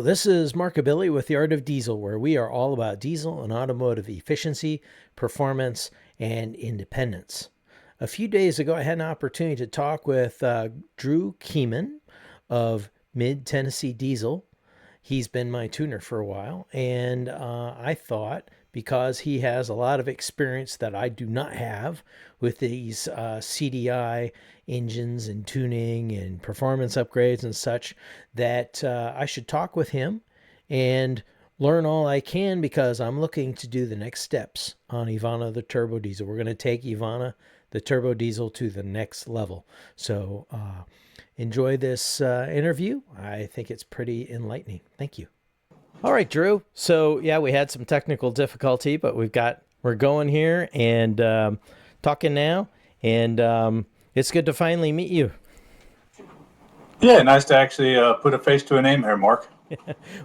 Hello, this is Markability with the Art of Diesel, where we are all about diesel and automotive efficiency, performance, and independence. A few days ago, I had an opportunity to talk with Drew Keeman of Mid Tennessee Diesel. He's been my tuner for a while, and I thought because he has a lot of experience that I do not have with these CDI engines and tuning and performance upgrades and such, that I should talk with him and learn all I can, because I'm looking to do the next steps on Evonne the turbo diesel. We're going to take Evonne the turbo diesel to the next level. So enjoy this interview. I think it's pretty enlightening. Thank you. All right, Drew. So yeah, we had some technical difficulty, but we're going here and talking now, and it's good to finally meet you. Yeah, nice to actually put a face to a name here, Mark.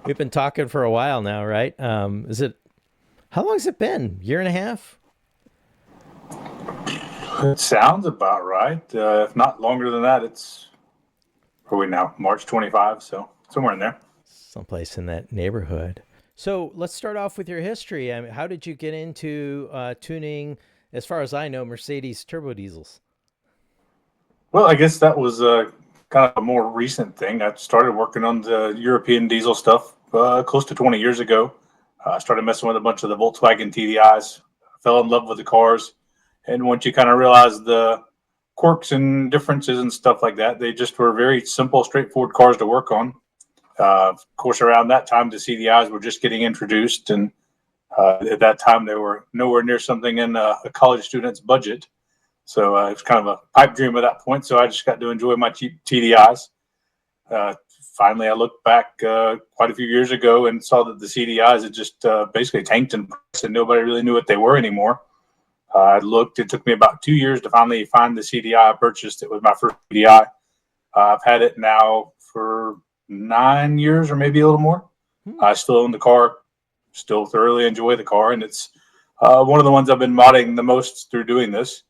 We've been talking for a while now, right? How long has it been? Year and a half? It sounds about right. If not longer than that, are we now? March 25, so somewhere in there. Someplace in that neighborhood. So let's start off with your history. I mean, how did you get into tuning, as far as I know, Mercedes turbo diesels? Well, I guess that was kind of a more recent thing. I started working on the European diesel stuff close to 20 years ago. I started messing with a bunch of the Volkswagen TDIs, fell in love with the cars. And once you kind of realize the quirks and differences and stuff like that, they just were very simple, straightforward cars to work on. Of course, around that time, the CDIs were just getting introduced, and at that time, they were nowhere near something in a college student's budget. So it was kind of a pipe dream at that point. So I just got to enjoy my cheap TDIs. Finally, I looked back quite a few years ago and saw that the CDIs had just basically tanked in price, and nobody really knew what they were anymore. I looked. It took me about 2 years to finally find the CDI I purchased. It was my first CDI. I've had it now for 9 years or maybe a little more. I still own the car, still thoroughly enjoy the car, and it's one of the ones I've been modding the most through doing this.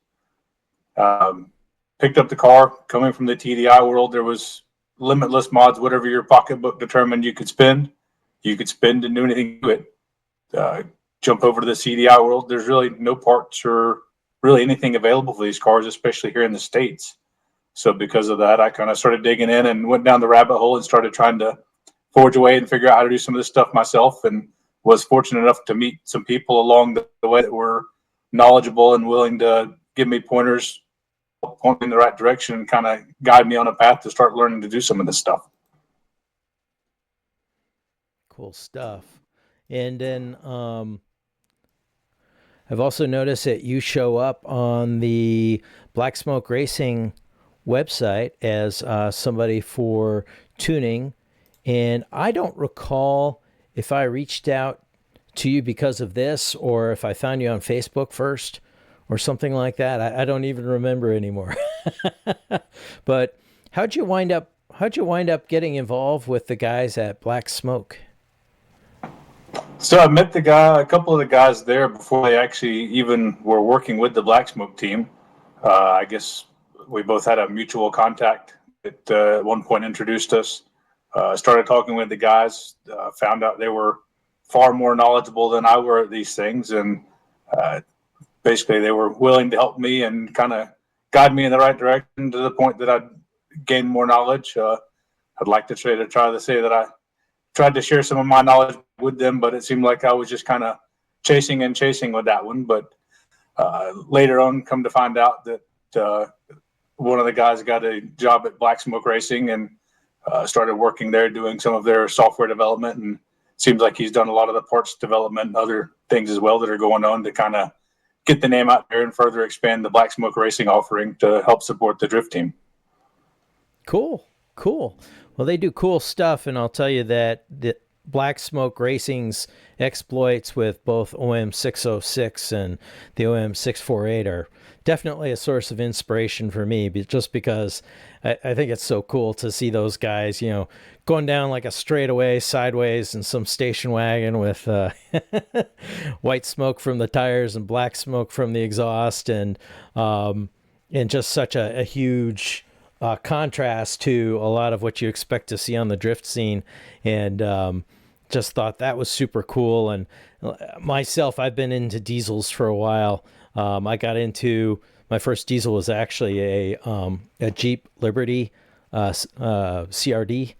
Picked up the car coming from the TDI world. There was limitless mods, whatever your pocketbook determined you could spend and do anything to it. Jump over to the CDI world. There's really no parts or really anything available for these cars, especially here in the States. So because of that, I kind of started digging in and went down the rabbit hole and started trying to forge away and figure out how to do some of this stuff myself, and was fortunate enough to meet some people along the way that were knowledgeable and willing to give me pointers, point me in the right direction, and kind of guide me on a path to start learning to do some of this stuff. Cool stuff. And then I've also noticed that you show up on the Black Smoke Racing website as somebody for tuning, and I don't recall if I reached out to you because of this or if I found you on Facebook first or something like that. I don't even remember anymore. But how'd you wind up getting involved with the guys at Black Smoke? So I met a couple of the guys there before they actually even were working with the Black Smoke team. I guess we both had a mutual contact that at one point introduced us. Started talking with the guys, found out they were far more knowledgeable than I were at these things, and basically they were willing to help me and kind of guide me in the right direction to the point that I'd gain more knowledge. I'd like to try to say that I tried to share some of my knowledge with them, but it seemed like I was just kind of chasing with that one. But later on, come to find out that one of the guys got a job at Black Smoke Racing and started working there doing some of their software development, and seems like he's done a lot of the parts development and other things as well that are going on to kind of get the name out there and further expand the Black Smoke Racing offering to help support the drift team. Cool. Well, they do cool stuff, and I'll tell you that the Black Smoke Racing's exploits with both OM 606 and the OM 648 are definitely a source of inspiration for me, just because I think it's so cool to see those guys, going down like a straightaway sideways in some station wagon with white smoke from the tires and black smoke from the exhaust, and just such a huge contrast to a lot of what you expect to see on the drift scene, and just thought that was super cool. And myself, I've been into diesels for a while. I got into my first diesel was actually a Jeep Liberty CRD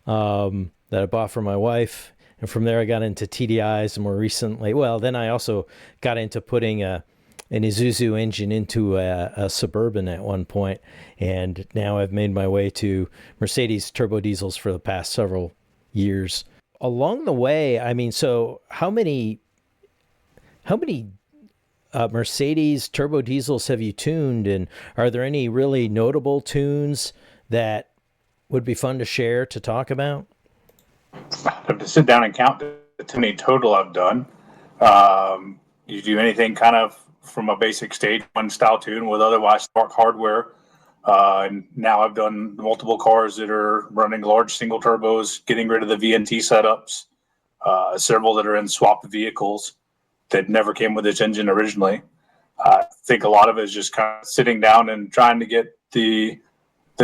that I bought for my wife. And from there, I got into TDIs, and more recently, well, then I also got into putting an Isuzu engine into a Suburban at one point, and now I've made my way to Mercedes turbo diesels for the past several years. Along the way, I mean, so how many Mercedes turbo diesels have you tuned, and are there any really notable tunes that would be fun to share to talk about? I have to sit down and count to many total I've done. You do anything kind of from a basic stage one style tune with otherwise spark hardware. And now I've done multiple cars that are running large single turbos, getting rid of the VNT setups, several that are in swapped vehicles that never came with this engine originally. I think a lot of it is just kind of sitting down and trying to get the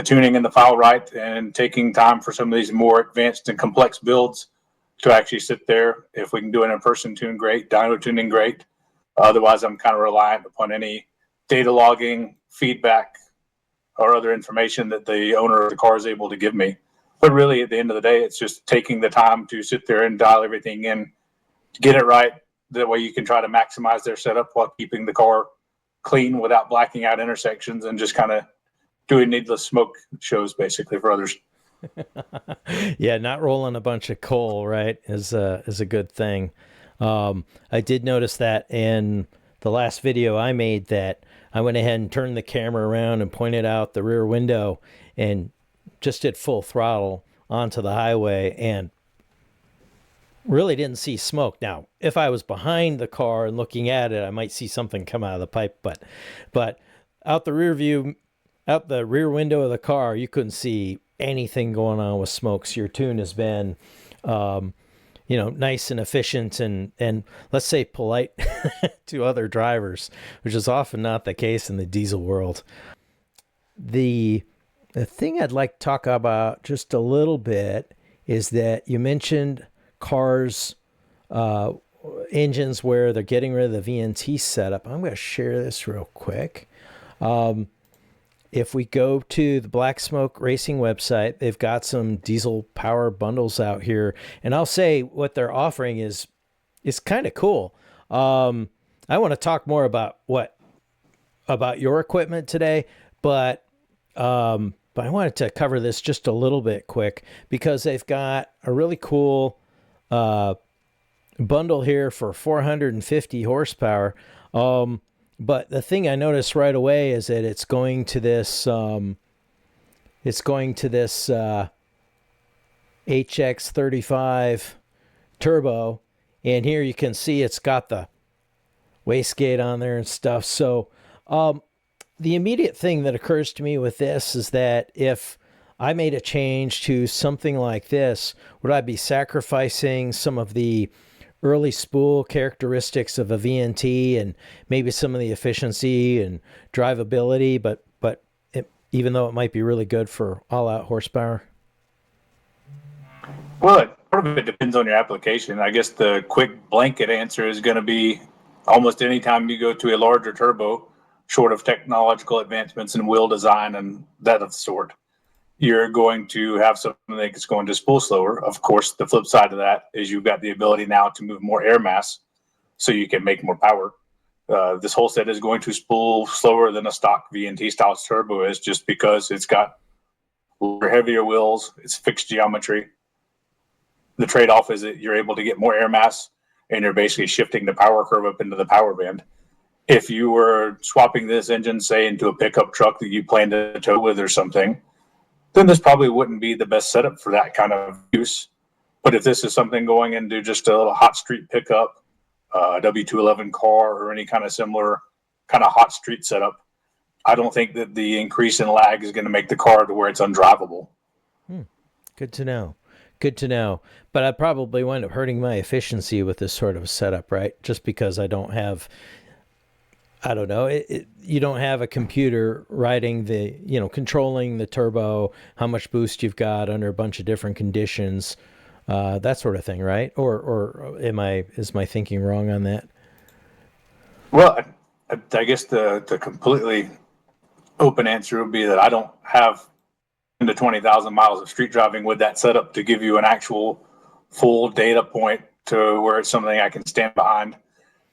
tuning and the file right, and taking time for some of these more advanced and complex builds to actually sit there. If we can do an in-person tune, great. Dyno tuning, great. Otherwise, I'm kind of reliant upon any data logging, feedback, or other information that the owner of the car is able to give me. But really, at the end of the day, it's just taking the time to sit there and dial everything in, to get it right. That way you can try to maximize their setup while keeping the car clean without blacking out intersections, and just kind of doing needless smoke shows basically for others. Yeah, not rolling a bunch of coal, right, is a good thing. I did notice that in the last video I made, that I went ahead and turned the camera around and pointed out the rear window and just did full throttle onto the highway, and really didn't see smoke. Now, if I was behind the car and looking at it, I might see something come out of the pipe, but out the rear view, out the rear window of the car, you couldn't see anything going on with smoke. So your tune has been, nice and efficient, and let's say polite to other drivers, which is often not the case in the diesel world. The thing I'd like to talk about just a little bit is that you mentioned cars, engines where they're getting rid of the VNT setup. I'm going to share this real quick. If we go to the Black Smoke Racing website, they've got some diesel power bundles out here, and I'll say what they're offering is kind of cool. I want to talk more about your equipment today, but I wanted to cover this just a little bit quick, because they've got a really cool bundle here for 450 horsepower. But the thing I noticed right away is that it's going to this HX35 turbo, and here you can see it's got the wastegate on there and stuff. So the immediate thing that occurs to me with this is that if I made a change to something like this, would I be sacrificing some of the early spool characteristics of a VNT and maybe some of the efficiency and drivability, but even though it might be really good for all-out horsepower? Well, part of it depends on your application. I guess the quick blanket answer is going to be almost any time you go to a larger turbo, short of technological advancements in wheel design and that of the sort, you're going to have something that's going to spool slower. Of course, the flip side of that is you've got the ability now to move more air mass, so you can make more power. This whole set is going to spool slower than a stock VNT style turbo is, just because it's got heavier wheels, it's fixed geometry. The trade-off is that you're able to get more air mass, and you're basically shifting the power curve up into the power band. If you were swapping this engine, say, into a pickup truck that you plan to tow with or something, then this probably wouldn't be the best setup for that kind of use. But if this is something going into just a little hot street pickup, W211 car, or any kind of similar kind of hot street setup, I don't think that the increase in lag is going to make the car to where it's undrivable. Good to know. Good to know. But I probably wind up hurting my efficiency with this sort of setup, right? Just because I don't have I don't know. You don't have a computer writing controlling the turbo, how much boost you've got under a bunch of different conditions, that sort of thing, right? Or is my thinking wrong on that? Well, I guess the completely open answer would be that I don't have into 20,000 miles of street driving with that setup to give you an actual full data point to where it's something I can stand behind.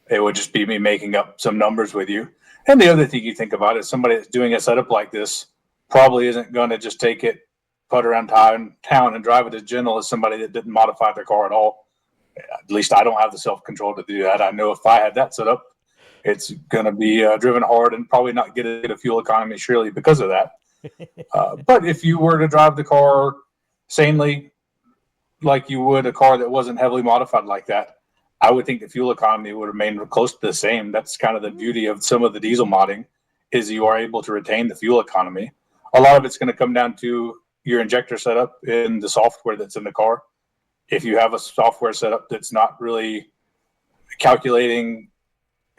It would just be me making up some numbers with you. And the other thing you think about is somebody that's doing a setup like this probably isn't going to just take it, put around town and drive it as gentle as somebody that didn't modify their car at all. At least I don't have the self-control to do that. I know if I had that set up, it's going to be driven hard and probably not get a fuel economy surely because of that. But if you were to drive the car sanely, like you would a car that wasn't heavily modified like that, I would think the fuel economy would remain close to the same. That's kind of the beauty of some of the diesel modding, is you are able to retain the fuel economy. A lot of it's going to come down to your injector setup and the software that's in the car. If you have a software setup that's not really calculating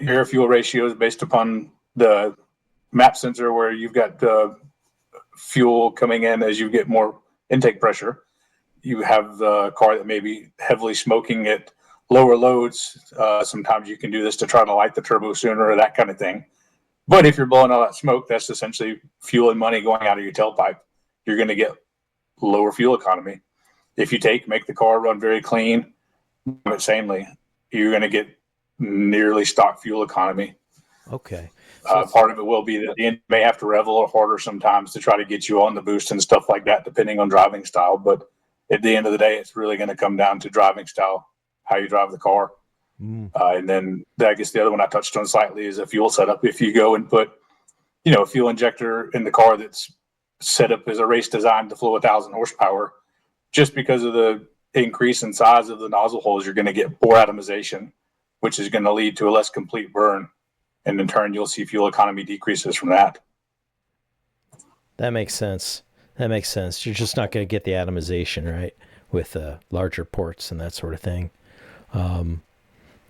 air fuel ratios based upon the map sensor, where you've got fuel coming in as you get more intake pressure, you have the car that may be heavily smoking at lower loads. Sometimes you can do this to try to light the turbo sooner or that kind of thing. But if you're blowing all that smoke, that's essentially fuel and money going out of your tailpipe. You're going to get lower fuel economy. If you make the car run very clean, but sanely, you're going to get nearly stock fuel economy. Okay. Part of it will be that the engine may have to rev a little harder sometimes to try to get you on the boost and stuff like that, depending on driving style. But at the end of the day, it's really going to come down to driving style, how you drive the car. And then I guess the other one I touched on slightly is a fuel setup. If you go and put, a fuel injector in the car that's set up as a race designed to flow 1,000 horsepower, just because of the increase in size of the nozzle holes, you're going to get poor atomization, which is going to lead to a less complete burn. And in turn, you'll see fuel economy decreases from that. That makes sense. You're just not going to get the atomization, right, with larger ports and that sort of thing.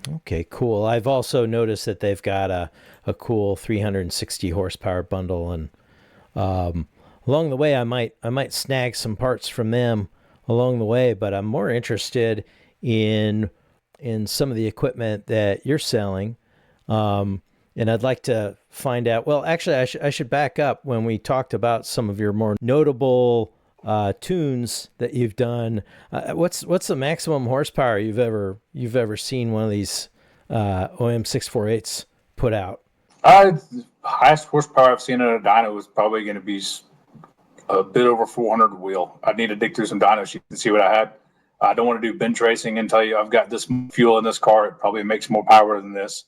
Okay, cool. I've also noticed that they've got a cool 360 horsepower bundle, and along the way, I might snag some parts from them along the way. But I'm more interested in some of the equipment that you're selling. And I'd like to find out. Well, actually, I should back up. When we talked about some of your more notable tunes that you've done, what's the maximum horsepower you've ever seen one of these OM 648s put out? Highest horsepower I've seen in a dyno is probably going to be a bit over 400 wheel. I need to dig through some dynos you can see what I had. I don't want to do bench racing and tell you I've got this fuel in this car. It probably makes more power than this.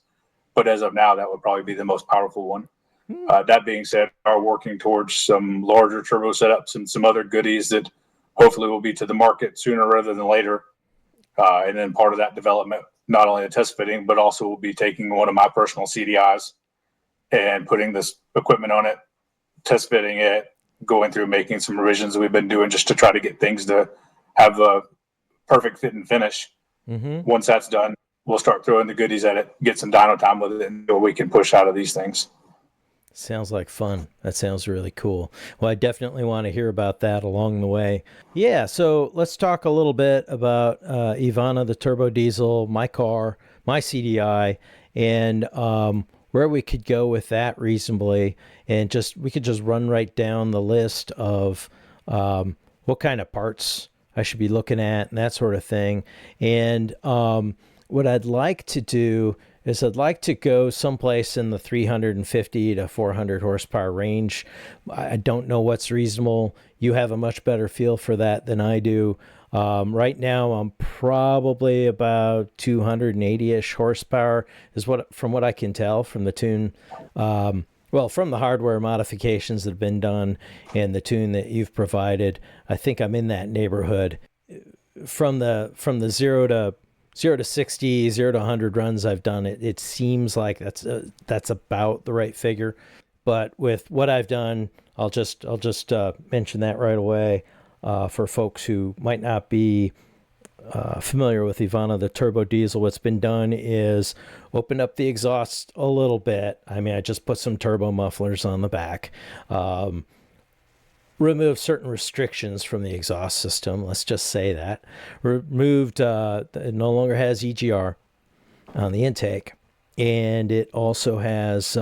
But as of now, that would probably be the most powerful one. That being said, we are working towards some larger turbo setups and some other goodies that hopefully will be to the market sooner rather than later. And then part of that development, not only a test fitting, but also will be taking one of my personal CDIs and putting this equipment on it, test fitting it, going through making some revisions that we've been doing just to try to get things to have a perfect fit and finish. Once that's done, we'll start throwing the goodies at it, get some dyno time with it, and we can push out of these things. Sounds like fun. That sounds really cool. Well, I definitely want to hear about that along the way. Yeah, so let's talk a little bit about Evonne, the turbo diesel, my car, my CDI, and where we could go with that reasonably. And we could just run right down the list of what kind of parts I should be looking at and that sort of thing. And what I'd like to do is I'd like to go someplace in the 350 to 400 horsepower range. I don't know what's reasonable. You have a much better feel for that than I do. Right now, I'm probably about 280-ish horsepower from what I can tell from the tune. From the hardware modifications that have been done and the tune that you've provided. I think I'm in that neighborhood. From the 0 to 60, 0 to 100 runs I've done, it seems like that's about the right figure. But with what I've done, I'll just mention that right away for folks who might not be familiar with Evonne, the turbo diesel, what's been done is open up the exhaust a little bit. I mean, I just put some turbo mufflers on the back, remove certain restrictions from the exhaust system. Let's just say that. Removed, it no longer has EGR on the intake. And it also has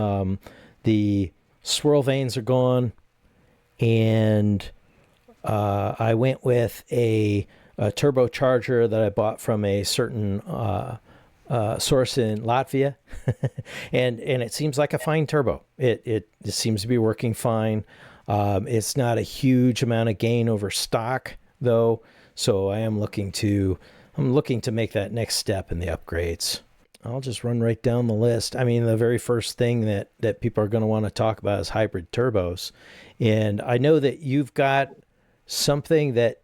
the swirl vanes are gone. And I went with a turbocharger that I bought from a certain source in Latvia, and it seems like a fine turbo. It seems to be working fine. It's not a huge amount of gain over stock though, so I'm looking to make that next step in the upgrades. I'll just run right down the list. I mean, the very first thing that people are going to want to talk about is hybrid turbos, and I know that you've got something that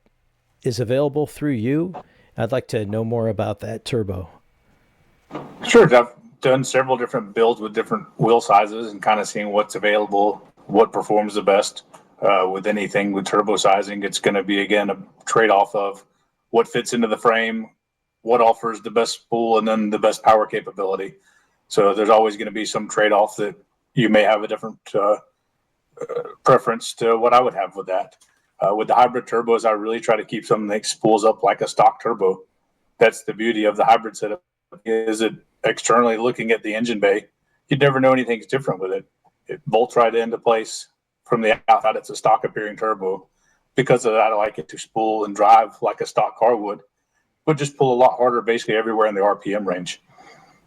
is available through you. I'd like to know more about that turbo. Sure. I've done several different builds with different wheel sizes and kind of seeing what's available, what performs the best. With anything with turbo sizing, it's going to be, again, a trade-off of what fits into the frame, what offers the best spool, and then the best power capability. So there's always going to be some trade-off that you may have a different preference to what I would have with that. With the hybrid turbos, I really try to keep something that spools up like a stock turbo. That's the beauty of the hybrid setup, is it externally looking at the engine bay, you'd never know anything's different with it. It bolts right into place from the outside. It's a stock appearing turbo. Because of that, I like it to spool and drive like a stock car would, but just pull a lot harder basically everywhere in the RPM range.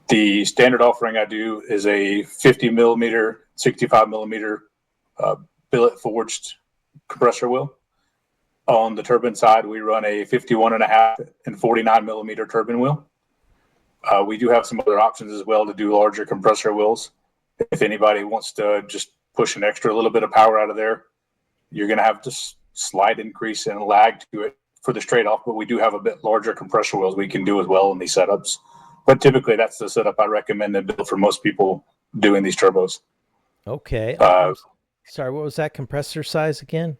The standard offering I do is a 50 millimeter, 65 millimeter billet forged compressor wheel. On the turbine side, we run a 51.5 and 49 millimeter turbine wheel. We do have some other options as well to do larger compressor wheels. If anybody wants to just push an extra little bit of power out of there, you're going to have to slight increase in lag to it for this trade-off, but we do have a bit larger compressor wheels we can do as well in these setups. But typically that's the setup I recommend and build for most people doing these turbos. Okay. Sorry, what was that compressor size again?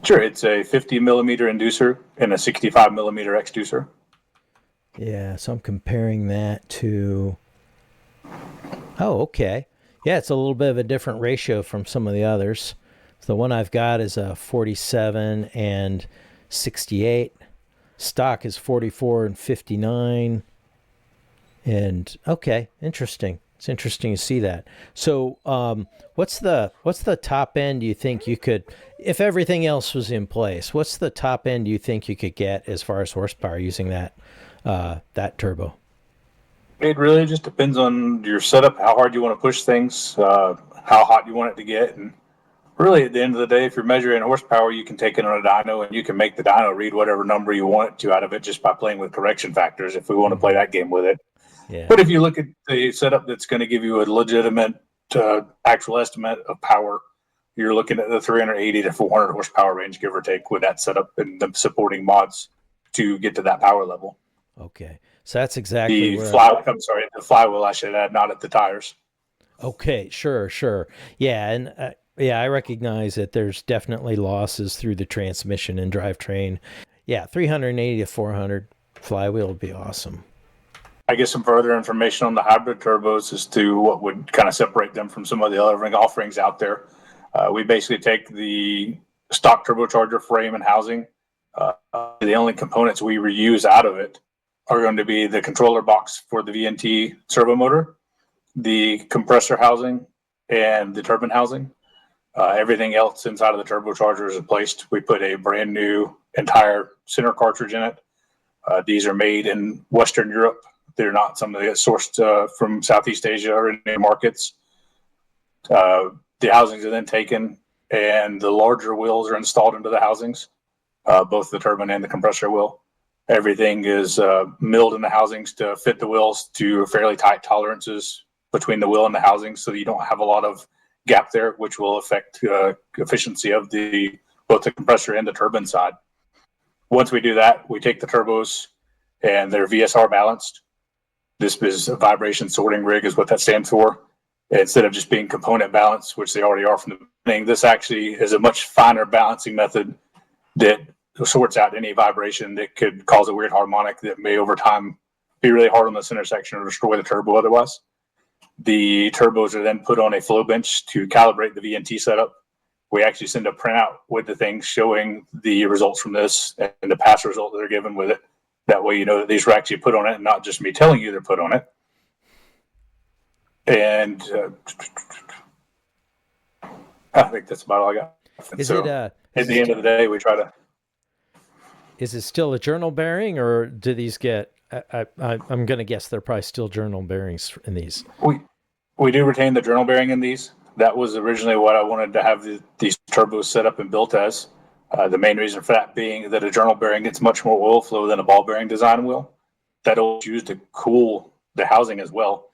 Sure, it's a 50 millimeter inducer and a 65 millimeter exducer. Yeah, so I'm comparing that to... Oh, okay. Yeah, it's a little bit of a different ratio from some of the others. So the one I've got is a 47 and 68. Stock is 44 and 59. And okay, interesting. It's interesting to see that. So, what's the top end you think you could, if everything else was in place? What's the top end you think you could get as far as horsepower using that turbo? It really just depends on your setup, how hard you want to push things, how hot you want it to get, and really at the end of the day, if you're measuring horsepower, you can take it on a dyno and you can make the dyno read whatever number you want it to out of it just by playing with correction factors. If we want to play that game with it. Yeah. But if you look at the setup that's going to give you a legitimate actual estimate of power, you're looking at the 380 to 400 horsepower range, give or take, with that setup and the supporting mods to get to that power level. Okay, so that's exactly the flywheel, I should add, not at the tires. Okay, sure. Yeah, and I recognize that there's definitely losses through the transmission and drivetrain. Yeah, 380 to 400 flywheel would be awesome. I guess some further information on the hybrid turbos as to what would kind of separate them from some of the other offerings out there. We basically take the stock turbocharger frame and housing. The only components we reuse out of it are going to be the controller box for the VNT servo motor, the compressor housing, and the turbine housing. Everything else inside of the turbocharger is replaced. We put a brand new entire center cartridge in it. These are made in Western Europe. They're not something that sourced from Southeast Asia or any markets. The housings are then taken and the larger wheels are installed into the housings, both the turbine and the compressor wheel. Everything is milled in the housings to fit the wheels to fairly tight tolerances between the wheel and the housings, so that you don't have a lot of gap there, which will affect efficiency of both the compressor and the turbine side. Once we do that, we take the turbos and they're VSR balanced. This is a vibration sorting rig is what that stands for. Instead of just being component balance, which they already are from the beginning, this actually is a much finer balancing method that sorts out any vibration that could cause a weird harmonic that may over time be really hard on this intersection or destroy the turbo otherwise. The turbos are then put on a flow bench to calibrate the VNT setup. We actually send a printout with the things showing the results from this and the past result that they're given with it. That way you know that these were actually put on it and not just me telling you they're put on it. And I think that's about all I got. Is it at the end of the day, we try to. Is it still a journal bearing, or do these get? I'm going to guess they're probably still journal bearings in these. We do retain the journal bearing in these. That was originally what I wanted to have these turbos set up and built as. The main reason for that being that a journal bearing gets much more oil flow than a ball bearing design will. That'll use to cool the housing as well.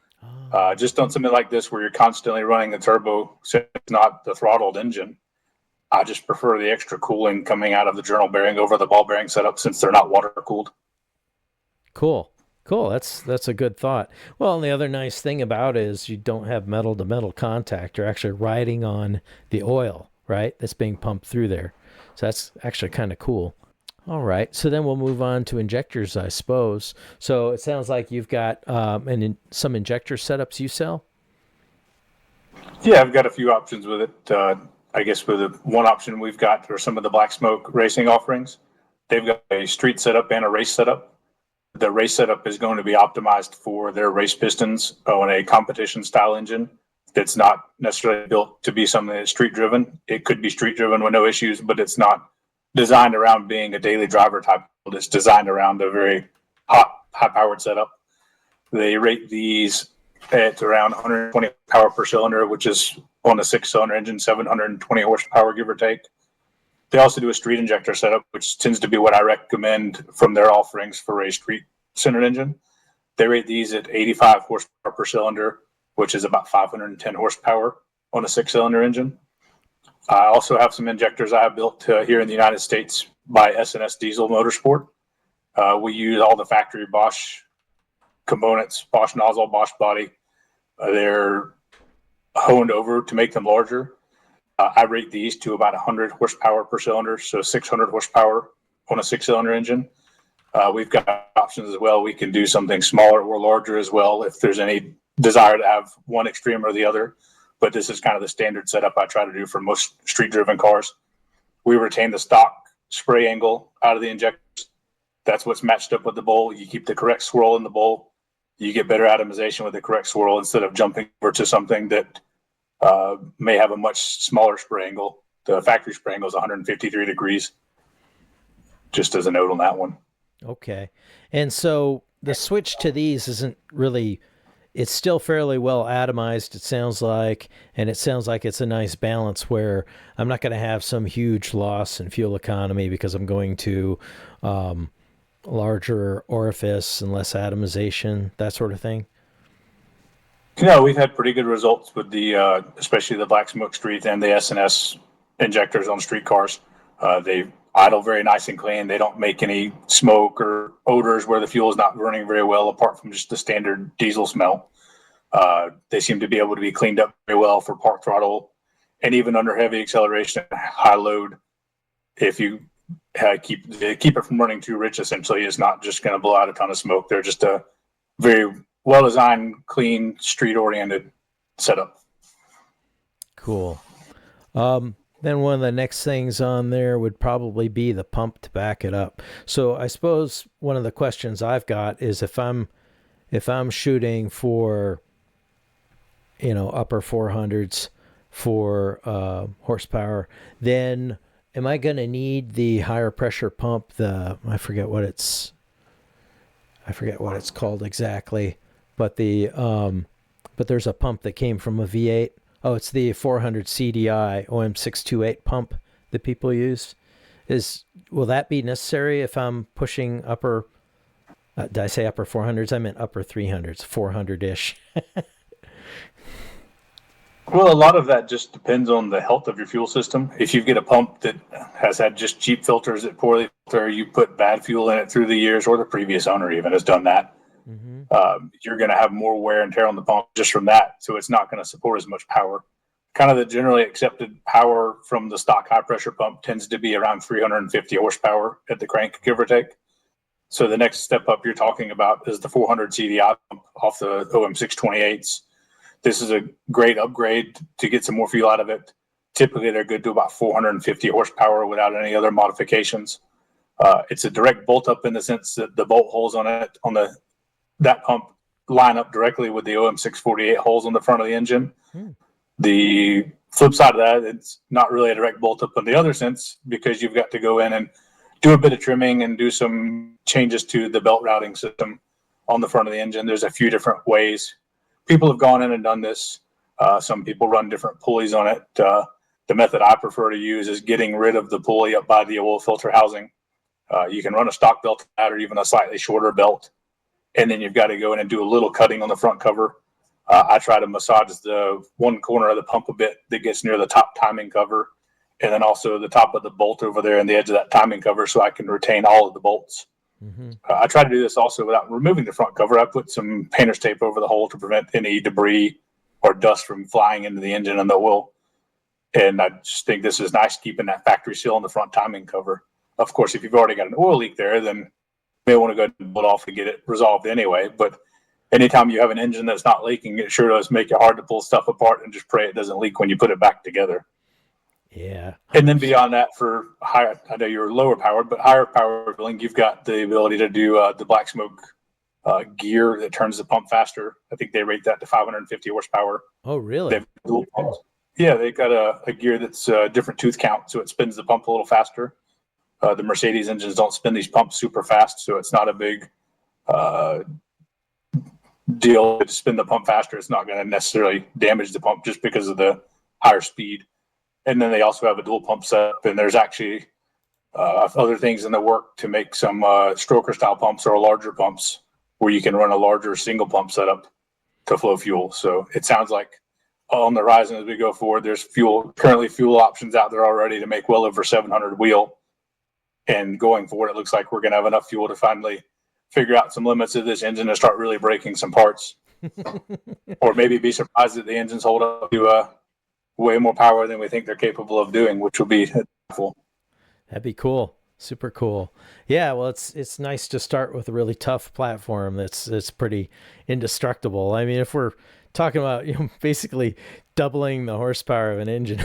Just on something like this where you're constantly running the turbo, so it's not the throttled engine. I just prefer the extra cooling coming out of the journal bearing over the ball bearing setup since they're not water cooled. Cool. That's a good thought. Well, and the other nice thing about it is you don't have metal to metal contact. You're actually riding on the oil, right? That's being pumped through there. So that's actually kind of cool. All right. So then we'll move on to injectors, I suppose. So it sounds like you've got some injector setups you sell. Yeah, I've got a few options with it. I guess with the one option we've got are some of the Black Smoke racing offerings. They've got a street setup and a race setup. The race setup is going to be optimized for their race pistons on a competition style engine that's not necessarily built to be something that's street driven. It could be street driven with no issues, but it's not designed around being a daily driver type. It's designed around a very high powered setup. They rate these at around 120 power per cylinder, which is on a 6-cylinder engine, 720 horsepower, give or take. They also do a street injector setup, which tends to be what I recommend from their offerings for a street centered engine. They rate these at 85 horsepower per cylinder, which is about 510 horsepower on a 6-cylinder engine. I also have some injectors I have built here in the United States by S&S Diesel Motorsport. We use all the factory Bosch components, Bosch nozzle, Bosch body. They're honed over to make them larger. I rate these to about 100 horsepower per cylinder, so 600 horsepower on a 6-cylinder engine. We've got options as well. We can do something smaller or larger as well if there's any desire to have one extreme or the other. But this is kind of the standard setup I try to do for most street-driven cars. We retain the stock spray angle out of the injectors. That's what's matched up with the bowl. You keep the correct swirl in the bowl. You get better atomization with the correct swirl instead of jumping over to something that may have a much smaller spray angle. The factory spray angle is 153 degrees. Just as a note on that one. Okay. And so the switch to these isn't really, it's still fairly well atomized, it sounds like, and it sounds like it's a nice balance where I'm not going to have some huge loss in fuel economy because I'm going to larger orifice and less atomization, that sort of thing. No, we've had pretty good results with the, especially the Black Smoke Street and the S&S injectors on street cars. They idle very nice and clean. They don't make any smoke or odors where the fuel is not burning very well, apart from just the standard diesel smell. They seem to be able to be cleaned up very well for park throttle and even under heavy acceleration, high load. If you keep it from running too rich, essentially, it's not just going to blow out a ton of smoke. They're just a very well-designed, clean, street-oriented setup. Cool. Then one of the next things on there would probably be the pump to back it up. So I suppose one of the questions I've got is if I'm shooting for, upper 400s for horsepower, then am I going to need the higher pressure pump? I forget what it's called exactly. But but there's a pump that came from a V8. Oh, it's the 400 CDI OM628 pump that people use. Will that be necessary if I'm pushing upper? Did I say upper 400s? I meant upper 300s, 400-ish. Well, a lot of that just depends on the health of your fuel system. If you get a pump that has had just cheap filters that poorly filter, you put bad fuel in it through the years, or the previous owner even has done that. Mm-hmm. You're going to have more wear and tear on the pump just from that, so it's not going to support as much power. kind of the generally accepted power from the stock high pressure pump tends to be around 350 horsepower at the crank, give or take. So the next step up you're talking about is the 400 CDI pump off the OM628s. This is a great upgrade to get some more fuel out of it. Typically, they're good to about 450 horsepower without any other modifications. It's a direct bolt up in the sense that the bolt holes on it that pump line up directly with the OM648 holes on the front of the engine. The flip side of that, it's not really a direct bolt up in the other sense, because you've got to go in and do a bit of trimming and do some changes to the belt routing system on the front of the engine. There's a few different ways people have gone in and done this. Some people run different pulleys on it. The method I prefer to use is getting rid of the pulley up by the oil filter housing. You can run a stock belt or even a slightly shorter belt, and then you've got to go in and do a little cutting on the front cover. I try to massage the one corner of the pump a bit that gets near the top timing cover, and then also the top of the bolt over there and the edge of that timing cover, so I can retain all of the bolts. I try to do this also without removing the front cover. I put some painter's tape over the hole to prevent any debris or dust from flying into the engine and the oil. And I just think this is nice, keeping that factory seal on the front timing cover. Of course, if you've already got an oil leak there, then you may want to go ahead and pull it off to get it resolved anyway. But anytime you have an engine that's not leaking, it sure does make it hard to pull stuff apart, and just pray it doesn't leak when you put it back together. Yeah. And then beyond that, for higher, I know you're lower powered, but higher power drilling, you've got the ability to do the black smoke gear that turns the pump faster. I think they rate that to 550 horsepower. Oh, really? They've dual pumps. Yeah, they've got a gear that's different tooth count, so it spins the pump a little faster. The Mercedes engines don't spin these pumps super fast, so it's not a big deal to spin the pump faster. It's not going to necessarily damage the pump just because of the higher speed. And then they also have a dual pump setup, and there's actually other things in the work to make some stroker style pumps or larger pumps where you can run a larger single pump setup to flow fuel. So it sounds like on the horizon as we go forward, there's currently fuel options out there already to make well over 700 wheel. And going forward, it looks like we're going to have enough fuel to finally figure out some limits of this engine and start really breaking some parts. Or maybe be surprised that the engines hold up to way more power than we think they're capable of doing, which will be helpful. That'd be cool. Super cool. Yeah, well, it's nice to start with a really tough platform that's pretty indestructible. I mean, if we're talking about basically doubling the horsepower of an engine,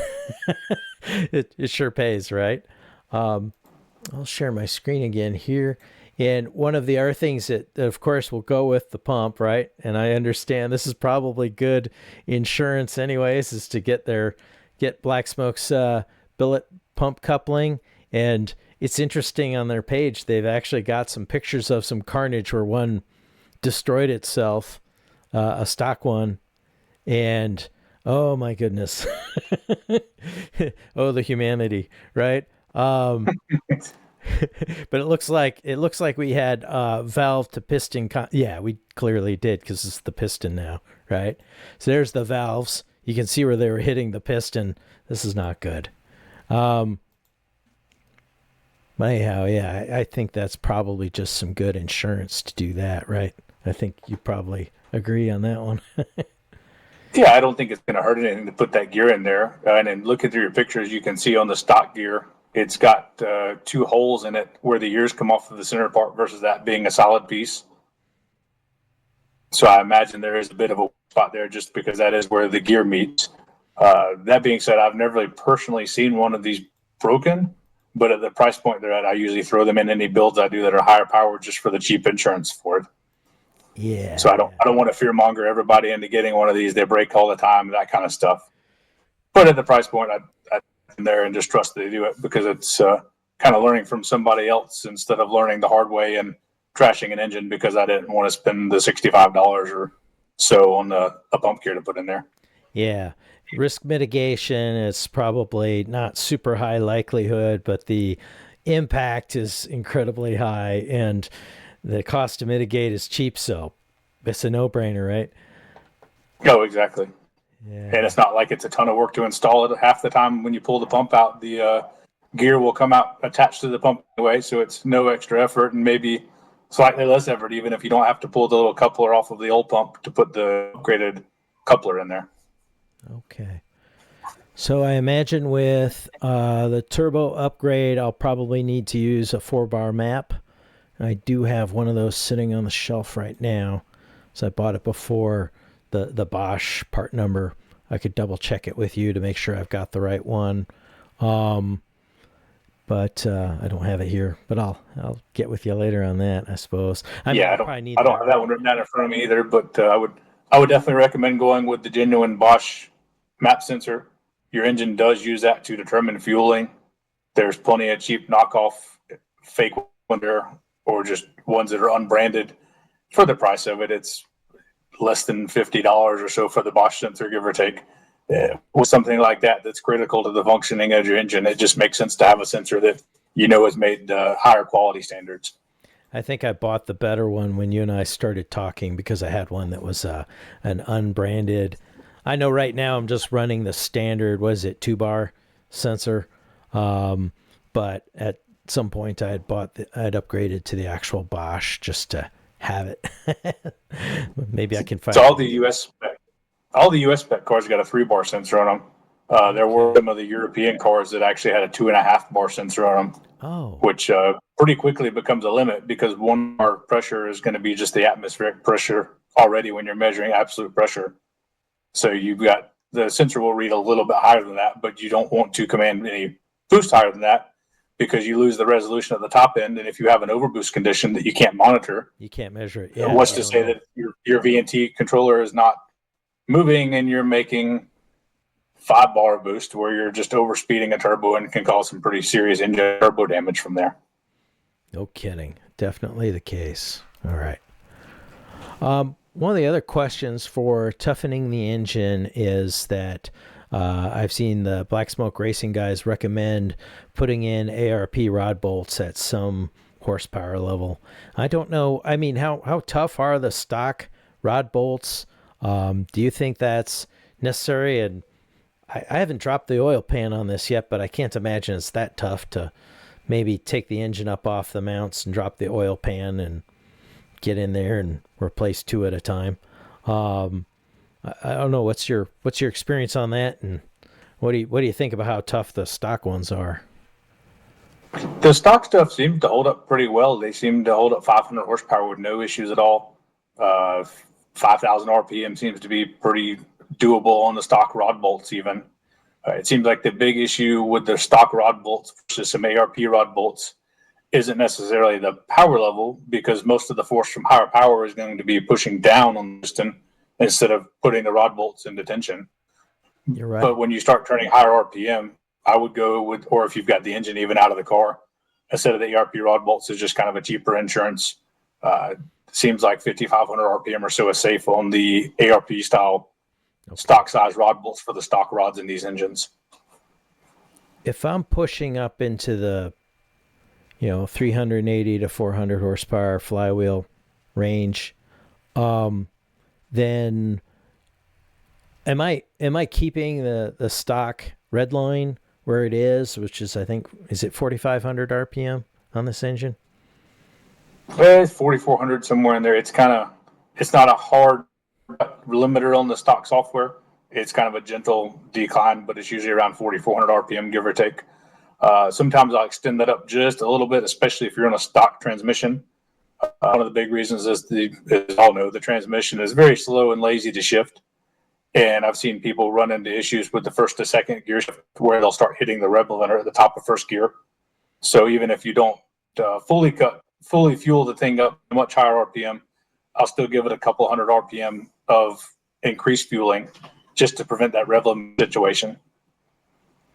it sure pays, right? I'll share my screen again here. And one of the other things that, of course, will go with the pump, right? And I understand this is probably good insurance anyways, is to get Black Smoke's billet pump coupling. And it's interesting, on their page, they've actually got some pictures of some carnage where one destroyed itself, a stock one. And, oh my goodness. Oh, the humanity, right? But it looks like we had valve to piston. Yeah, we clearly did, because it's the piston now, right? So there's the valves. You can see where they were hitting the piston. This is not good. Anyhow, yeah, I think that's probably just some good insurance to do that, right? I think you probably agree on that one. Yeah, I don't think it's going to hurt anything to put that gear in there. And then looking through your pictures, you can see on the stock gear, it's got two holes in it where the ears come off of the center part versus that being a solid piece. So I imagine there is a bit of a spot there just because that is where the gear meets. That being said, I've never really personally seen one of these broken, but at the price point they're at, I usually throw them in any builds I do that are higher power just for the cheap insurance for it. Yeah. So I don't want to fearmonger everybody into getting one of these. They break all the time, that kind of stuff. But at the price point, I there and just trust that they do it, because it's kind of learning from somebody else instead of learning the hard way and trashing an engine because I didn't want to spend the $65 or so on a pump gear to put in there. Yeah. Risk mitigation is probably not super high likelihood, but the impact is incredibly high, and the cost to mitigate is cheap. So it's a no-brainer, right? Oh, exactly. Yeah. And it's not like it's a ton of work to install it. Half the time when you pull the pump out, the gear will come out attached to the pump anyway, so it's no extra effort, and maybe slightly less effort even if you don't have to pull the little coupler off of the old pump to put the upgraded coupler in there. Okay. So I imagine with the turbo upgrade, I'll probably need to use a 4-bar map. I do have one of those sitting on the shelf right now. So I bought it before the Bosch part number. I could double check it with you to make sure I've got the right one. Um, but I don't have it here. But I'll get with you later on that, I suppose. I mean, Yeah, I'll probably need I don't that have that right. one written down in front of me either, but I would definitely recommend going with the genuine Bosch map sensor. Your engine does use that to determine fueling. There's plenty of cheap knockoff fake ones there, or just ones that are unbranded. For the price of it, it's less than $50 or so for the Bosch sensor, give or take. With something like that that's critical to the functioning of your engine, it just makes sense to have a sensor that is made higher quality standards. I think I bought the better one when you and I started talking because I had one that was an unbranded. I know right now I'm just running the standard, was it 2-bar sensor? Um, but at some point I had upgraded to the actual Bosch just to have it. Maybe I can So find it. all the US spec cars got a 3-bar sensor on them. There were Okay. some of the European cars that actually had a 2.5-bar sensor on them, Oh, which pretty quickly becomes a limit because 1 bar pressure is going to be just the atmospheric pressure already when you're measuring absolute pressure. So you've got the sensor will read a little bit higher than that, but you don't want to command any boost higher than that because you lose the resolution at the top end. And if you have an overboost condition that you can't monitor, you can't measure it. Yeah, what's you to don't say know. that your VNT controller is not moving and you're making 5-bar boost where you're just overspeeding a turbo and can cause some pretty serious engine turbo damage from there. No kidding. Definitely the case. All right. One of the other questions for toughening the engine is that I've seen the Black Smoke Racing guys recommend putting in ARP rod bolts at some horsepower level. I don't know. I mean, how tough are the stock rod bolts? Do you think that's necessary? And I haven't dropped the oil pan on this yet, but I can't imagine it's that tough to maybe take the engine up off the mounts and drop the oil pan and get in there and replace two at a time. Um, I don't know what's your experience on that, and what do you think about how tough the stock ones are? The stock stuff seems to hold up pretty well. They seem to hold up 500 horsepower with no issues at all. 5,000 RPM seems to be pretty doable on the stock rod bolts, even. It seems like the big issue with the stock rod bolts versus some ARP rod bolts isn't necessarily the power level because most of the force from higher power is going to be pushing down on the piston instead of putting the rod bolts into tension. You're right. But when you start turning higher RPM, I would go with, or if you've got the engine even out of the car, instead of the ERP rod bolts is just kind of a cheaper insurance. Uh, Seems like 5,500 RPM or so is safe on the ARP style Okay. stock size rod bolts for the stock rods in these engines. If I'm pushing up into the 380 to 400 horsepower flywheel range, um, then am I keeping the stock red line where it is, which is I think is it 4,500 RPM on this engine? It's 4,400 somewhere in there. It's not a hard limiter on the stock software. It's kind of a gentle decline, but it's usually around 4,400 RPM, give or take. Sometimes I'll extend that up just a little bit, especially if you're on a stock transmission. One of the big reasons is as all know, the transmission is very slow and lazy to shift. And I've seen people run into issues with the first to second gear shift where they'll start hitting the rev limiter at the top of first gear. So even if you don't fully fuel the thing up to much higher RPM, I'll still give it a couple hundred RPM of increased fueling just to prevent that rev limit situation.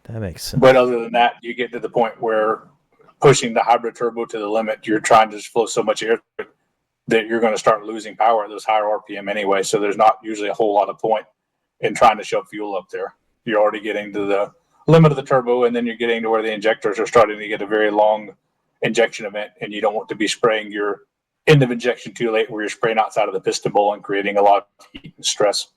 That makes sense. But other than that, you get to the point where pushing the hybrid turbo to the limit, you're trying to just flow so much air that you're going to start losing power at those higher RPM anyway. So there's not usually a whole lot of point in trying to shove fuel up there. You're already getting to the limit of the turbo, and then you're getting to where the injectors are starting to get a very long injection event, and you don't want to be spraying your end of injection too late where you're spraying outside of the piston bowl and creating a lot of heat and stress.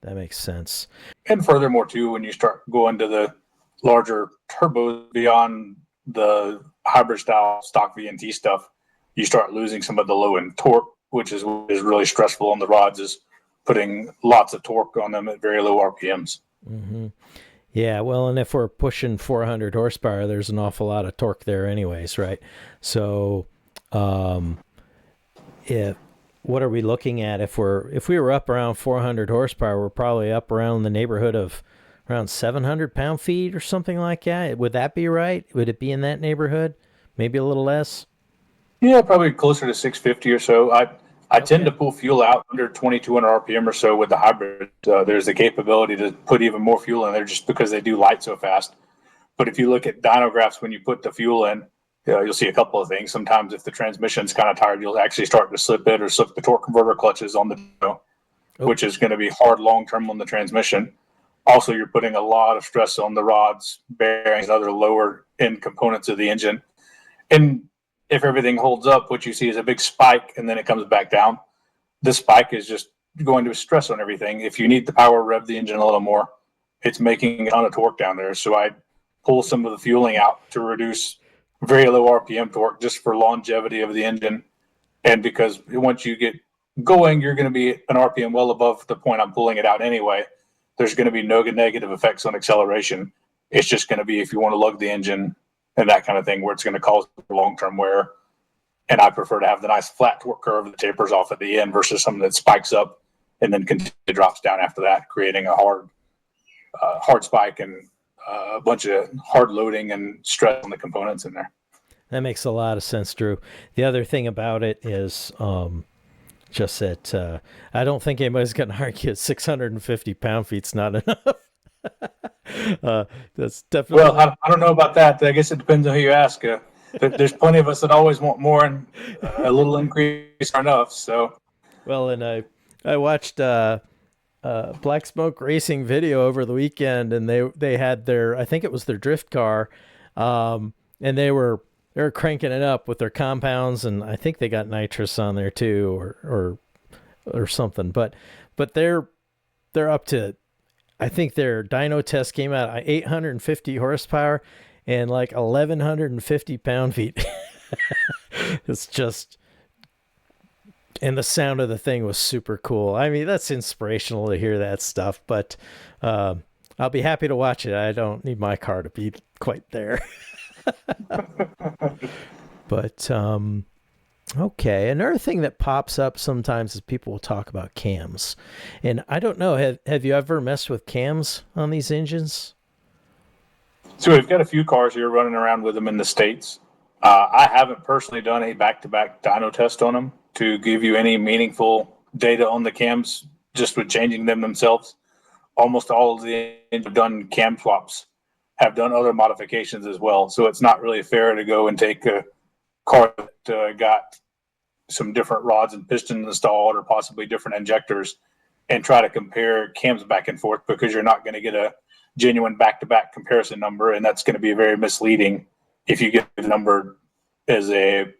That makes sense. And furthermore, too, when you start going to the larger turbos beyond the hybrid style stock VNT stuff, you start losing some of the low end torque, which is really stressful on the rods, is putting lots of torque on them at very low RPMs. Hmm. Yeah, well, and if we're pushing 400 horsepower, there's an awful lot of torque there, anyways, right? So, um, if what are we looking at? If we were up around 400 horsepower, we're probably up around the neighborhood of around 700 pound-feet or something like that. Would that be right? Would it be in that neighborhood? Maybe a little less. Yeah, probably closer to 650 or so. I tend to Okay. pull fuel out under 2200 RPM or so with the hybrid. There's the capability to put even more fuel in there just because they do light so fast. But if you look at dyno graphs when you put the fuel in, you'll see a couple of things. Sometimes if the transmission's kind of tired, you'll actually start to slip it or slip the torque converter clutches on the dyno, Oh, which is going to be hard long term on the transmission. Also, you're putting a lot of stress on the rods, bearings, and other lower end components of the engine. And if everything holds up, what you see is a big spike and then it comes back down. This spike is just going to stress on everything. If you need the power, rev the engine a little more. It's making a ton of torque down there. So I pull some of the fueling out to reduce very low RPM torque just for longevity of the engine. And because once you get going, you're going to be an RPM well above the point I'm pulling it out anyway. There's going to be no negative effects on acceleration. It's just going to be if you want to lug the engine and that kind of thing where it's going to cause long-term wear. And I prefer to have the nice flat torque curve that tapers off at the end versus something that spikes up and then drops down after that, creating a hard spike and a bunch of hard loading and stress on the components in there. that makes a lot of sense, Drew. The other thing about it is just that I don't think anybody's going to argue 650 pound-feet's not enough. That's definitely. Well, I don't know about that. I guess it depends on who you ask. There's plenty of us that always want more, and a little increase are enough. So, Well, and I watched Black Smoke Racing video over the weekend, and they had their, I think it was their drift car, and they were cranking it up with their compounds, and I think they got nitrous on there too, or something. But they're up to, I think their dyno test came out at 850 horsepower and like 1150 pound-feet. It's just, and the sound of the thing was super cool. I mean, that's inspirational to hear that stuff, but I'll be happy to watch it. I don't need my car to be quite there. But okay, another thing that pops up sometimes is people will talk about cams, and I don't know. Have you ever messed with cams on these engines? so we've got a few cars here running around with them in the States. I haven't personally done a back-to-back dyno test on them to give you any meaningful data on the cams, just with changing them themselves. Almost all of the engines have done cam swaps, have done other modifications as well. So it's not really fair to go and take a car that got some different rods and pistons installed or possibly different injectors and try to compare cams back and forth, because you're not going to get a genuine back-to-back comparison number, and that's going to be very misleading if you get the number as a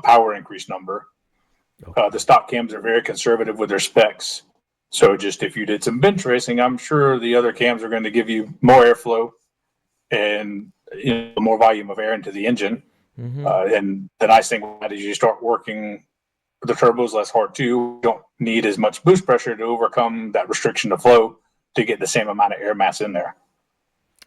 power increase number. Okay. The stock cams are very conservative with their specs. So just if you did some bench racing, I'm sure the other cams are going to give you more airflow and more volume of air into the engine. Mm-hmm. And the nice thing about it is you start working the turbos less hard too. You don't need as much boost pressure to overcome that restriction of flow to get the same amount of air mass in there.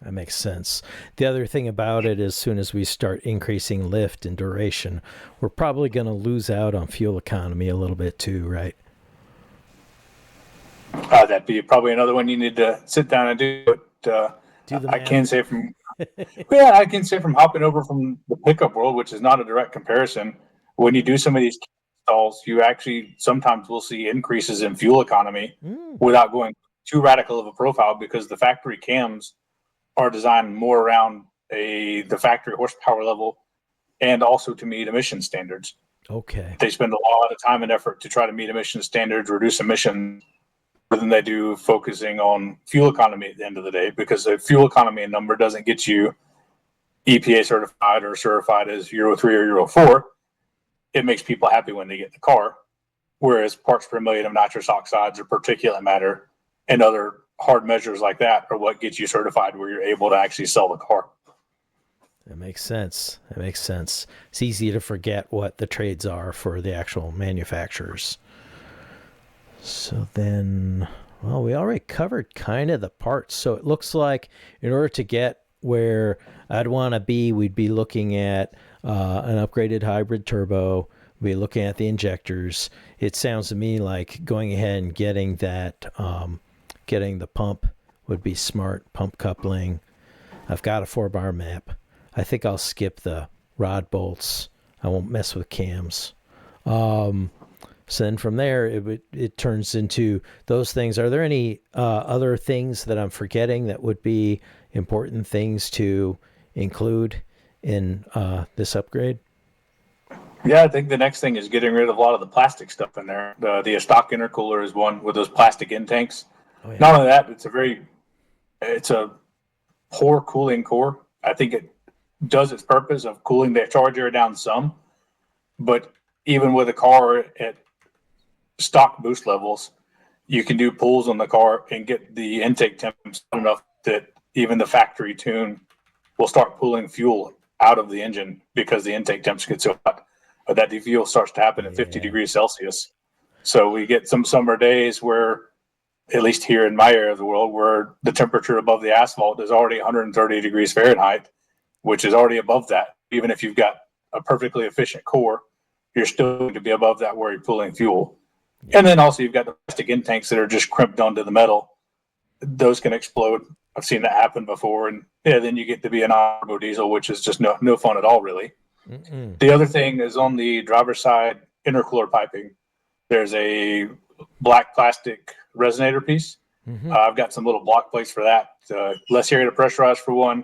That makes sense. The other thing about it, as soon as we start increasing lift and duration, we're probably going to lose out on fuel economy a little bit too, right? That'd be probably another one you need to sit down and do. But Do the I math. can say I can say from hopping over from the pickup world, which is not a direct comparison, when you do some of these installs, you actually sometimes will see increases in fuel economy without going too radical of a profile, because the factory cams are designed more around the factory horsepower level and also to meet emission standards. Okay. They spend a lot of time and effort to try to meet emission standards, reduce emissions, more than they do focusing on fuel economy at the end of the day, because the fuel economy number doesn't get you EPA certified or certified as Euro 3 or Euro 4. It makes people happy when they get the car, whereas parts per million of nitrous oxides or particulate matter and other hard measures like that are what gets you certified where you're able to actually sell the car. That makes sense. That makes sense. It's easy to forget what the trades are for the actual manufacturers. So then, Well, we already covered kind of the parts. So it looks like in order to get where I'd want to be, we'd be looking at an upgraded hybrid turbo. We'd be looking at the injectors. It sounds to me like going ahead and getting that, getting the pump would be smart. Pump coupling. I've got a 4-bar map. I think I'll skip the rod bolts. I won't mess with cams. So then from there, it turns into those things. Are there any other things that I'm forgetting that would be important things to include in this upgrade? Yeah, I think the next thing is getting rid of a lot of the plastic stuff in there. The stock intercooler is one with those plastic intakes. Oh yeah. Not only that, it's a poor cooling core. I think it does its purpose of cooling the charge area down some, but even with a car at stock boost levels, you can do pulls on the car and get the intake temps enough that even the factory tune will start pulling fuel out of the engine because the intake temps get so hot. That defuel starts to happen at 50 degrees Celsius. So we get some summer days where, at least here in my area of the world, where the temperature above the asphalt is already 130 degrees Fahrenheit, which is already above that. Even if you've got a perfectly efficient core, you're still going to be above that where you're pulling fuel. And then also you've got the plastic intakes that are just crimped onto the metal. Those can explode. I've seen that happen before. And then you get to be an turbo diesel, which is just no fun at all, really. Mm-mm. The other thing is on the driver's side intercooler piping. There's a black plastic resonator piece. Mm-hmm. I've got some little block plates for that. Less area to pressurize for one.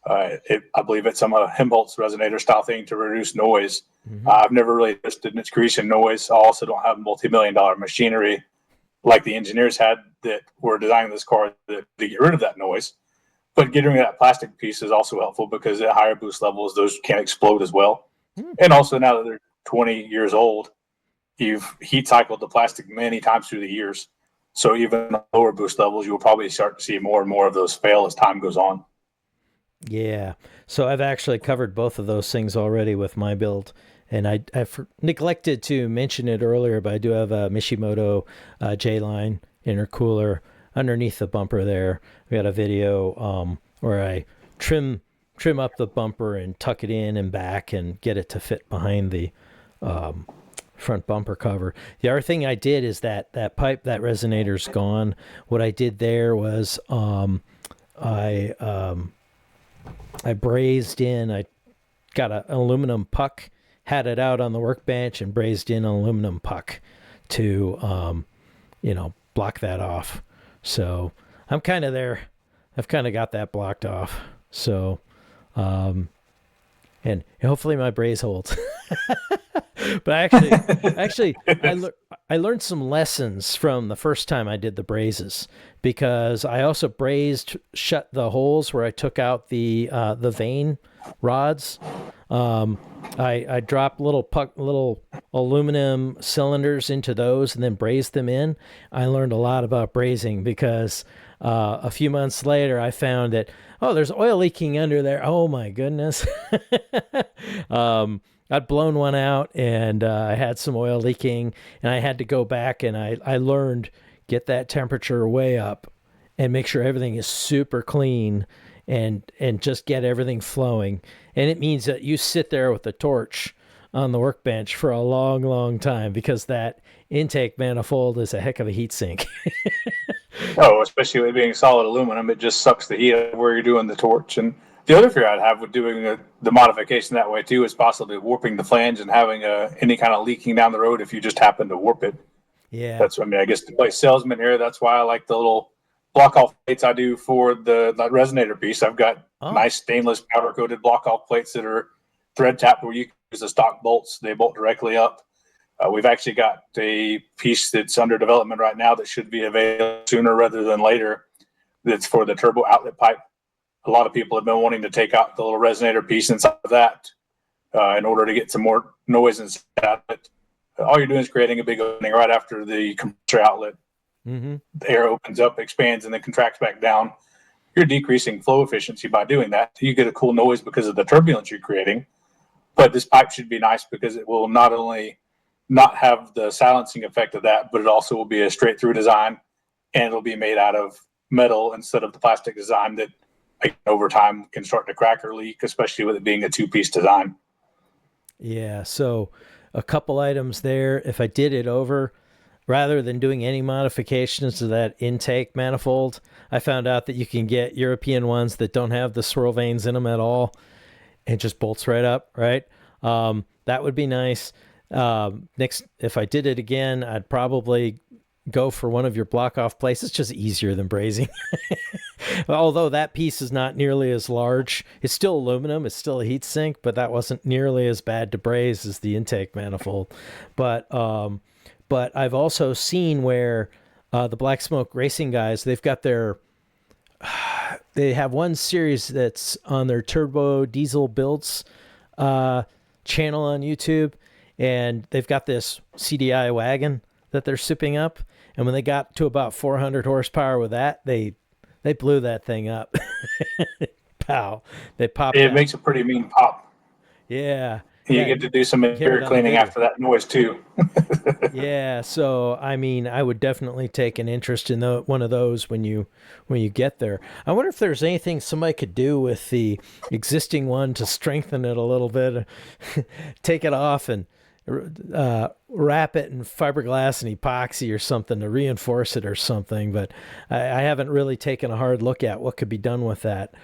I believe it's some Helmholtz resonator style thing to reduce noise. Mm-hmm. I've never really interested in its greasing noise. I also don't have multi-million-dollar machinery like the engineers had that were designing this car to get rid of that noise. But getting rid of that plastic piece is also helpful because at higher boost levels, those can explode as well. Mm-hmm. And also now that they're 20 years old, you've heat cycled the plastic many times through the years. So even at lower boost levels, you will probably start to see more and more of those fail as time goes on. Yeah. So I've actually covered both of those things already with my build. And I neglected to mention it earlier, but I do have a Mishimoto J-line intercooler underneath the bumper there. We got a video where I trim up the bumper and tuck it in and back and get it to fit behind the front bumper cover. The other thing I did is that pipe, that resonator's gone. What I did there was I brazed in. I got an aluminum puck, had it out on the workbench, and brazed in an aluminum puck to, block that off. So I'm kind of there. I've kind of got that blocked off. So, and hopefully my braze holds. But I learned some lessons from the first time I did the brazes, because I also brazed shut the holes where I took out the vane rods. I dropped little aluminum cylinders into those and then brazed them in. I learned a lot about brazing because a few months later I found that, there's oil leaking under there. Oh my goodness. I'd blown one out and I had some oil leaking, and I had to go back and I learned, get that temperature way up and make sure everything is super clean and just get everything flowing. And it means that you sit there with the torch on the workbench for a long, long time, because that intake manifold is a heck of a heat sink. Especially with being solid aluminum, it just sucks the heat out of where you're doing the torch. And the other fear I'd have with doing the modification that way too is possibly warping the flange and having any kind of leaking down the road if you just happen to warp it. Yeah, I guess to play salesman here, that's why I like the little block off plates I do for the resonator piece. I've got nice stainless powder coated block off plates that are thread tapped where you can use the stock bolts. They bolt directly up. We've actually got a piece that's under development right now that should be available sooner rather than later. That's for the turbo outlet pipe. A lot of people have been wanting to take out the little resonator piece inside of that in order to get some more noise inside of it. All you're doing is creating a big opening right after the compressor outlet. Mm-hmm. The air opens up, expands, and then contracts back down. You're decreasing flow efficiency by doing that. You get a cool noise because of the turbulence you're creating. But this pipe should be nice because it will not only not have the silencing effect of that, but it also will be a straight through design. and it'll be made out of metal instead of the plastic design that over time can start to crack or leak, especially with it being a two-piece design. Yeah, so a couple items there. If I did it over, rather than doing any modifications to that intake manifold, I found out that you can get European ones that don't have the swirl vanes in them at all. It just bolts right up, right? That would be nice. Next, if I did it again, I'd probably go for one of your block off plates. It's just easier than brazing. Although that piece is not nearly as large. It's still aluminum. It's still a heat sink, but that wasn't nearly as bad to braze as the intake manifold. But I've also seen where the Black Smoke Racing guys, they've got they have one series that's on their Turbo Diesel Builds channel on YouTube, and they've got this CDI wagon that they're souping up. And when they got to about 400 horsepower with that, they blew that thing up. Pow! They popped. It makes a pretty mean pop. Yeah. You get to do some interior cleaning after that noise too. Yeah, so I mean, I would definitely take an interest in one of those when you get there. I wonder if there's anything somebody could do with the existing one to strengthen it a little bit, take it off and wrap it in fiberglass and epoxy or something to reinforce it or something. But I haven't really taken a hard look at what could be done with that.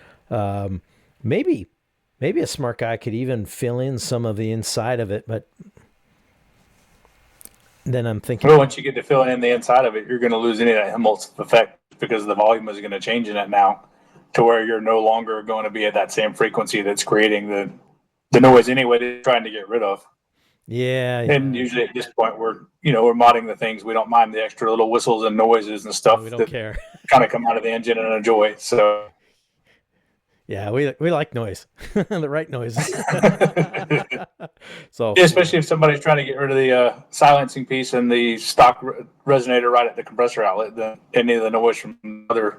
Maybe a smart guy could even fill in some of the inside of it, but then I'm thinking... Well, once you get to filling in the inside of it, you're going to lose any of that emulsive effect because the volume is going to change in it now to where you're no longer going to be at that same frequency that's creating the noise anyway they're trying to get rid of. Yeah. And usually at this point, we're modding the things. We don't mind the extra little whistles and noises and stuff we don't care. kind of come out of the engine and enjoy. So... Yeah, we like noise, the right noises. So especially if somebody's trying to get rid of the silencing piece and the stock resonator right at the compressor outlet, then any of the noise from the other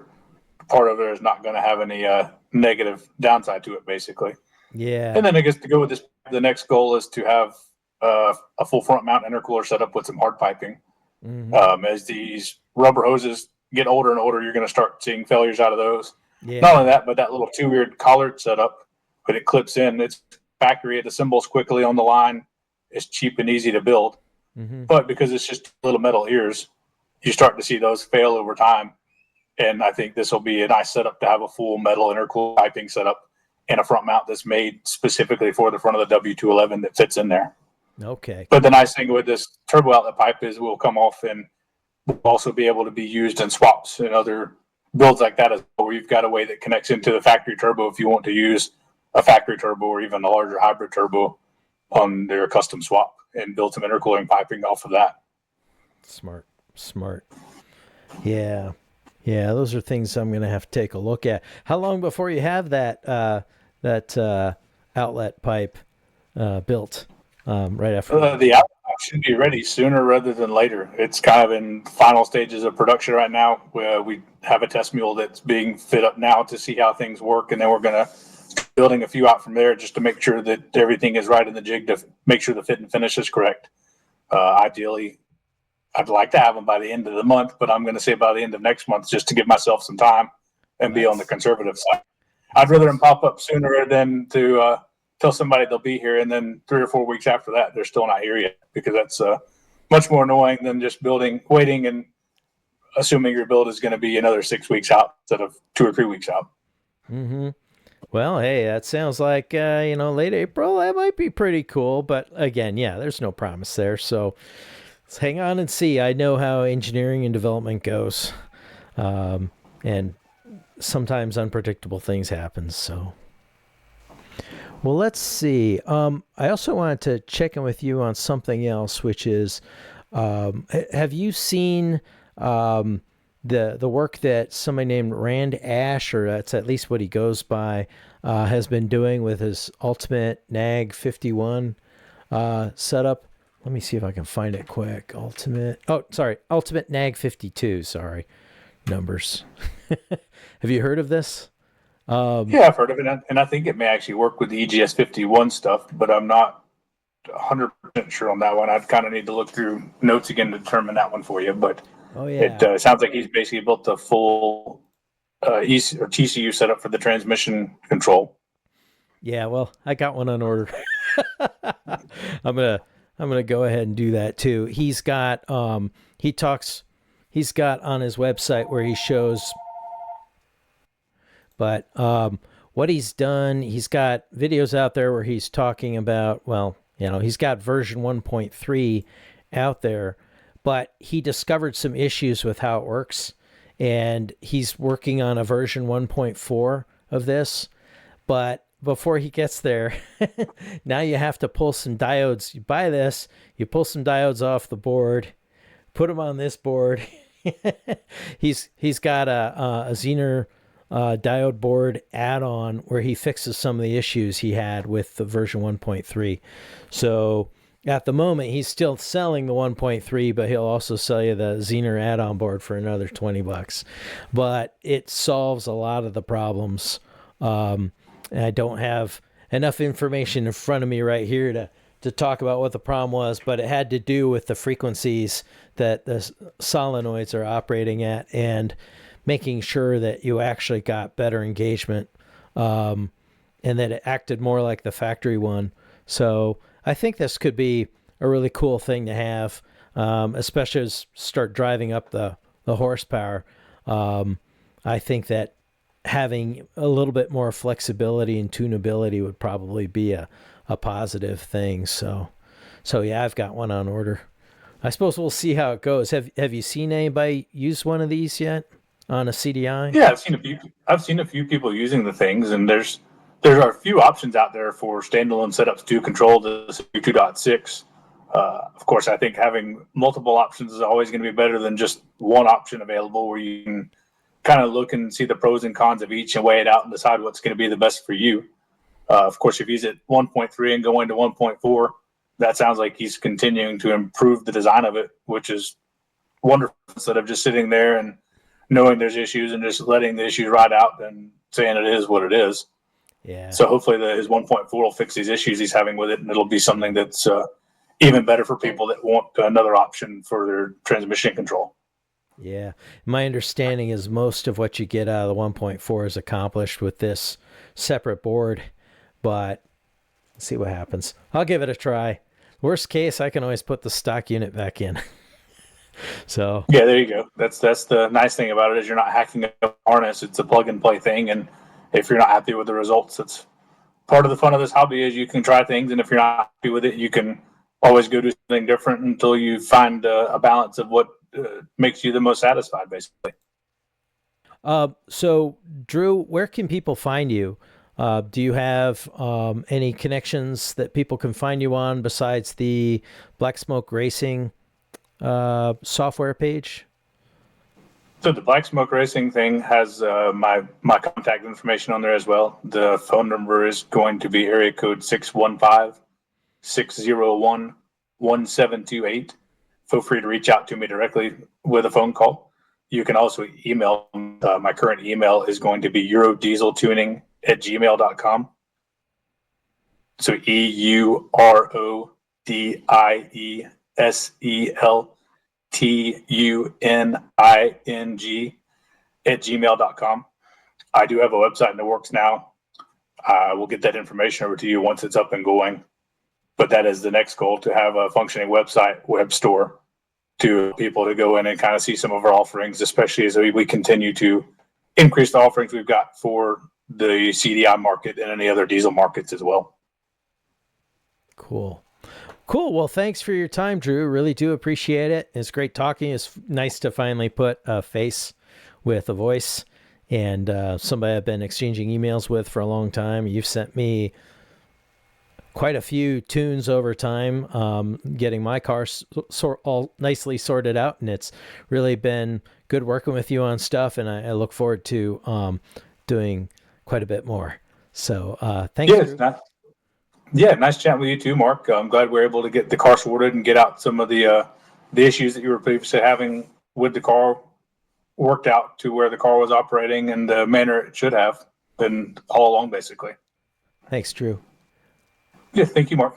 part of it is not going to have any negative downside to it, basically. Yeah. And then I guess to go with this, the next goal is to have a full front mount intercooler set up with some hard piping. Mm-hmm. As these rubber hoses get older and older, you're going to start seeing failures out of those. Yeah. Not only that, but that little two-eared collard setup, when it clips in, it's factory. It assembles quickly on the line. It's cheap and easy to build. Mm-hmm. But because it's just little metal ears, you start to see those fail over time. And I think this will be a nice setup to have a full metal intercooler piping setup and a front mount that's made specifically for the front of the W211 that fits in there. Okay. But the nice thing with this turbo outlet pipe is it will come off and will also be able to be used in swaps and other builds like that as well, where you've got a way that connects into the factory turbo if you want to use a factory turbo or even a larger hybrid turbo on their custom swap and build some intercooling piping off of that. Smart. Yeah, those are things I'm going to have to take a look at. How long before you have that outlet pipe built? Right after the outlet should be ready sooner rather than later. It's kind of in final stages of production right now. Where we have a test mule that's being fit up now to see how things work, and then we're going to start building a few out from there just to make sure that everything is right in the jig to make sure the fit and finish is correct. Ideally, I'd like to have them by the end of the month, but I'm going to say by the end of next month just to give myself some time and be on the conservative side. I'd rather them pop up sooner than to tell somebody they'll be here, and then 3 or 4 weeks after that, they're still not here yet, because that's much more annoying than just waiting, and assuming your build is going to be another 6 weeks out instead of 2 or 3 weeks out. Mm-hmm. Well, hey, that sounds like, late April. That might be pretty cool. But again, yeah, there's no promise there. So let's hang on and see. I know how engineering and development goes. And sometimes unpredictable things happen. So... Well, let's see. I also wanted to check in with you on something else, which is, have you seen the work that somebody named Rand Ash, or that's at least what he goes by, has been doing with his Ultimate NAG 51 setup? Let me see if I can find it quick. Ultimate NAG 52. Sorry, numbers. Have you heard of this? Yeah, I've heard of it, and I think it may actually work with the EGS 51 stuff, but I'm not 100% sure on that one. I'd kind of need to look through notes again to determine that one for you. But Oh It yeah. sounds like he's basically built a full or TCU setup for the transmission control. Yeah, well, I got one on order. I'm gonna I'm gonna go ahead and do that too. He talks he's got on his website where he shows, but what he's done, he's got videos out there where he's talking about, well, he's got version 1.3 out there, but he discovered some issues with how it works, and he's working on a version 1.4 of this. But before he gets there, now you have to pull some diodes. You buy this, you pull some diodes off the board, put them on this board. He's got a Zener diode board add-on where he fixes some of the issues he had with the version 1.3. So at the moment, he's still selling the 1.3, but he'll also sell you the Zener add-on board for another $20. But it solves a lot of the problems. And I don't have enough information in front of me right here to talk about what the problem was, but it had to do with the frequencies that the solenoids are operating at and making sure that you actually got better engagement, and that it acted more like the factory one. So I think this could be a really cool thing to have, especially as start driving up the horsepower. I think that having a little bit more flexibility and tunability would probably be a positive thing. So yeah, I've got one on order. I suppose we'll see how it goes. Have you seen anybody use one of these yet on a CDI? Yeah, I've seen a few people using the things, and there are a few options out there for standalone setups to control the 2.6. Of course, I think having multiple options is always going to be better than just one option available, where you can kind of look and see the pros and cons of each and weigh it out and decide what's going to be the best for you. Of course, if he's at 1.3 and going to 1.4, that sounds like he's continuing to improve the design of it, which is wonderful, instead of just sitting there and knowing there's issues and just letting the issues ride out and saying it is what it is. Yeah. So hopefully his 1.4 will fix these issues he's having with it, and it'll be something that's even better for people that want another option for their transmission control. Yeah. My understanding is most of what you get out of the 1.4 is accomplished with this separate board, but let's see what happens. I'll give it a try. Worst case, I can always put the stock unit back in. So yeah, there you go. That's the nice thing about it, is you're not hacking up a harness. It's a plug and play thing, and if you're not happy with the results, it's part of the fun of this hobby is you can try things, and if you're not happy with it, you can always go do something different until you find a balance of what makes you the most satisfied, basically. So Drew, where can people find you? Do you have any connections that people can find you on besides the Black Smoke Racing software page? So the Black Smoke Racing thing has my contact information on there as well. The phone number is going to be area code 615-601-1728. Feel free to reach out to me directly with a phone call. You can also email. My current email is going to be eurodieseltuning@gmail.com. So EURODIESELTUNING@gmail.com. I do have a website in the works now. I will get that information over to you once it's up and going. But that is the next goal, to have a functioning website, web store, to people to go in and kind of see some of our offerings, especially as we continue to increase the offerings we've got for the CDI market and any other diesel markets as well. Cool. Well, thanks for your time, Drew. Really do appreciate it. It's great talking. It's nice to finally put a face with a voice, and somebody I've been exchanging emails with for a long time. You've sent me quite a few tunes over time, getting my car all nicely sorted out, and it's really been good working with you on stuff, and I look forward to doing quite a bit more. So thanks. Yeah, nice chatting with you too, Mark. I'm glad we were able to get the car sorted and get out some of the issues that you were previously having with the car worked out to where the car was operating in the manner it should have been all along, basically. Thanks, Drew. Yeah, thank you, Mark.